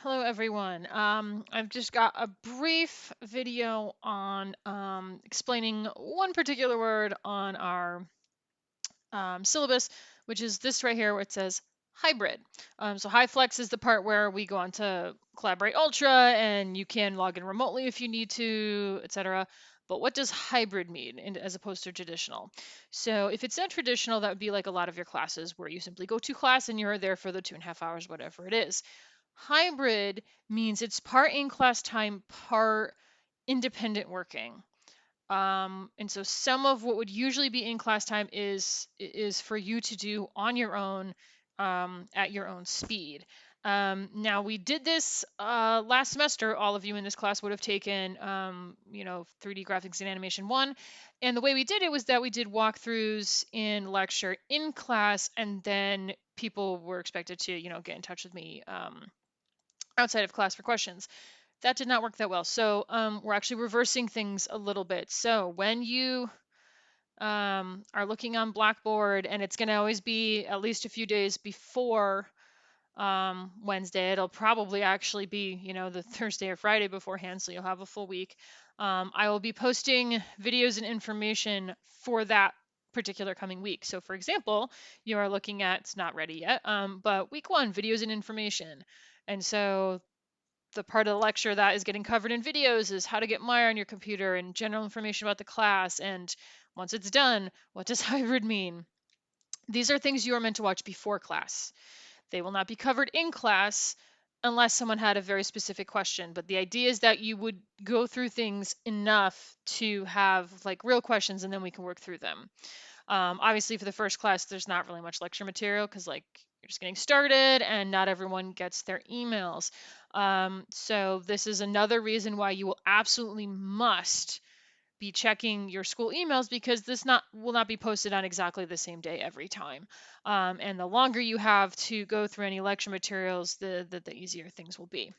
Hello, everyone. I've just got a brief video on explaining one particular word on our syllabus, which is this right here where it says hybrid. So HyFlex is the part where we go on to Collaborate Ultra and you can log in remotely if you need to, etc. But what does hybrid mean as opposed to traditional? So if it's not traditional, that would be like a lot of your classes where you simply go to class and you're there for the 2.5 hours, whatever it is. Hybrid means it's part in class time, part independent working. And so some of what would usually be in class time is for you to do on your own at your own speed. Now we did this last semester. All of you in this class would have taken, 3D graphics and animation one, and the way we did it was that we did walkthroughs in lecture in class, and then people were expected to, get in touch with me outside of class for questions. That did not work that well. So we're actually reversing things a little bit. So when you are looking on Blackboard, and it's going to always be at least a few days before Wednesday, it'll probably actually be, the Thursday or Friday beforehand, so you'll have a full week. I will be posting videos and information for that particular coming week. So for example, you are looking at, it's not ready yet, but week one, videos and information. And so the part of the lecture that is getting covered in videos is how to get Maya on your computer and general information about the class. And once it's done, what does hybrid mean? These are things you are meant to watch before class. They will not be covered in class unless someone had a very specific question. But the idea is that you would go through things enough to have like real questions and then we can work through them. Obviously, for the first class, there's not really much lecture material because like you're just getting started and not everyone gets their emails. So this is another reason why you will absolutely must be checking your school emails because this not will not be posted on exactly the same day every time. And the longer you have to go through any lecture materials, the easier things will be.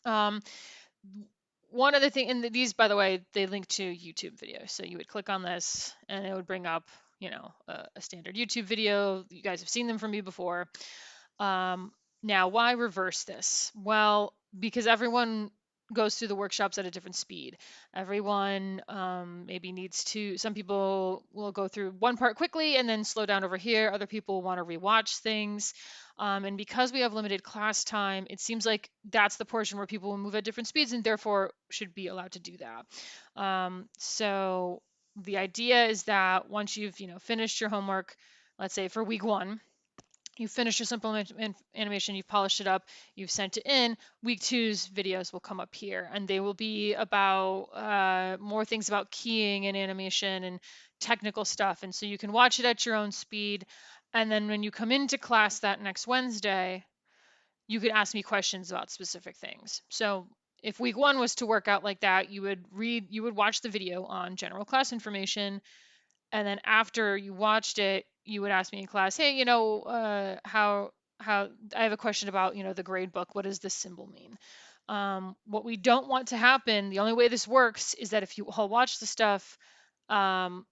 One other thing, and these, by the way, they link to YouTube videos. So you would click on this and it would bring up, a standard YouTube video. You guys have seen them from me before. Now, why reverse this? Well, because everyone goes through the workshops at a different speed. Everyone maybe needs to, some people will go through one part quickly and then slow down over here. Other people want to rewatch things. And because we have limited class time, it seems like that's the portion where people will move at different speeds and therefore should be allowed to do that. So the idea is that once you've, finished your homework, let's say for week one, you finished your simple animation, you've polished it up, you've sent it in. Week two's videos will come up here, and they will be about more things about keying and animation and technical stuff. And so you can watch it at your own speed. And then when you come into class that next Wednesday, you could ask me questions about specific things. So if week one was to work out like that, you would watch the video on general class information, and then after you watched it, you would ask me in class, hey, how I have a question about, the grade book. What does this symbol mean? What we don't want to happen, the only way this works is that if you all watch the stuff, um,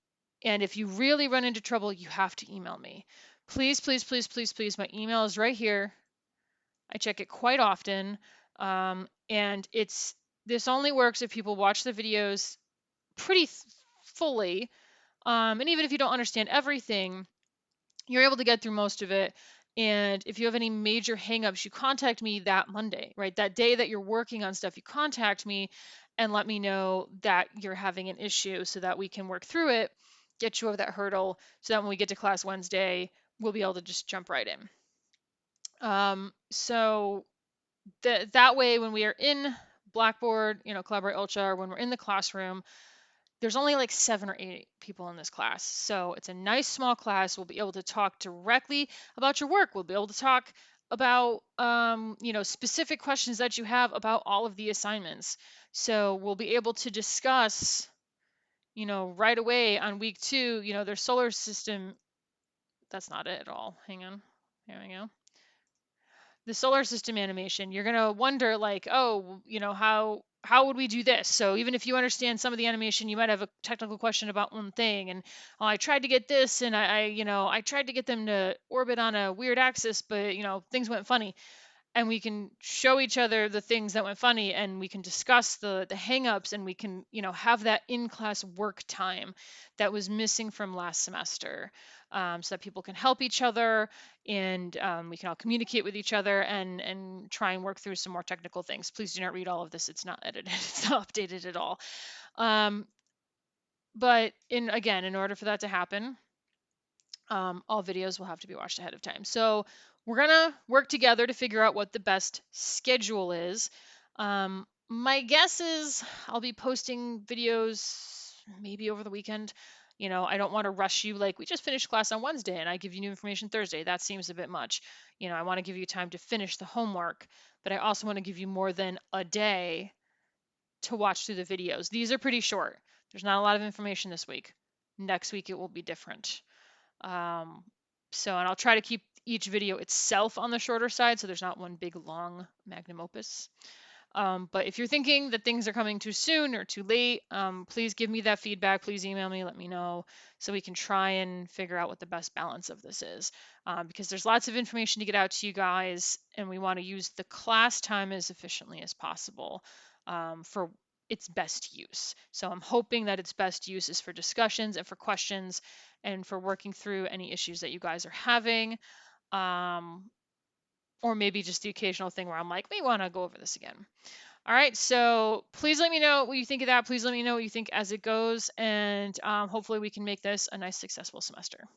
and if you really run into trouble, you have to email me. Please, please, please, please, please. My email is right here. I check it quite often. And this only works if people watch the videos pretty fully, and even if you don't understand everything, you're able to get through most of it. And if you have any major hangups, you contact me that Monday, right? That day that you're working on stuff, you contact me and let me know that you're having an issue so that we can work through it, get you over that hurdle, so that when we get to class Wednesday, we'll be able to just jump right in. So that way, when we are in Blackboard, Collaborate Ultra, or when we're in the classroom, there's only like 7 or 8 people in this class. So it's a nice small class. We'll be able to talk directly about your work. We'll be able to talk about, specific questions that you have about all of the assignments. So we'll be able to discuss, right away on week 2, their solar system. That's not it at all. Hang on. Here we go. The solar system animation, you're going to wonder like, oh, how would we do this? So even if you understand some of the animation, you might have a technical question about one thing. And oh, I tried to get this, and I tried to get them to orbit on a weird axis, but things went funny. and we can show each other the things that went funny, and we can discuss the hangups, and we can, have that in-class work time that was missing from last semester, so that people can help each other, and we can all communicate with each other, and try and work through some more technical things. Please do not read all of this. It's not edited. It's not updated at all. But in order for that to happen, all videos will have to be watched ahead of time. So we're gonna work together to figure out what the best schedule is. My guess is I'll be posting videos maybe over the weekend. I don't want to rush you, like we just finished class on Wednesday and I give you new information Thursday. That seems a bit much. I want to give you time to finish the homework, but I also want to give you more than a day to watch through the videos. These are pretty short. There's not a lot of information this week. Next week it will be different. Um, and I'll try to keep each video itself on the shorter side so there's not one big long magnum opus. But if you're thinking that things are coming too soon or too late, please give me that feedback. Please email me, let me know, so we can try and figure out what the best balance of this is. Because there's lots of information to get out to you guys, and we want to use the class time as efficiently as possible for its best use. So I'm hoping that its best use is for discussions and for questions and for working through any issues that you guys are having. Or maybe just the occasional thing where I'm like, we want to go over this again. All right, so please let me know what you think of that. Please let me know what you think as it goes, and hopefully we can make this a nice, successful semester.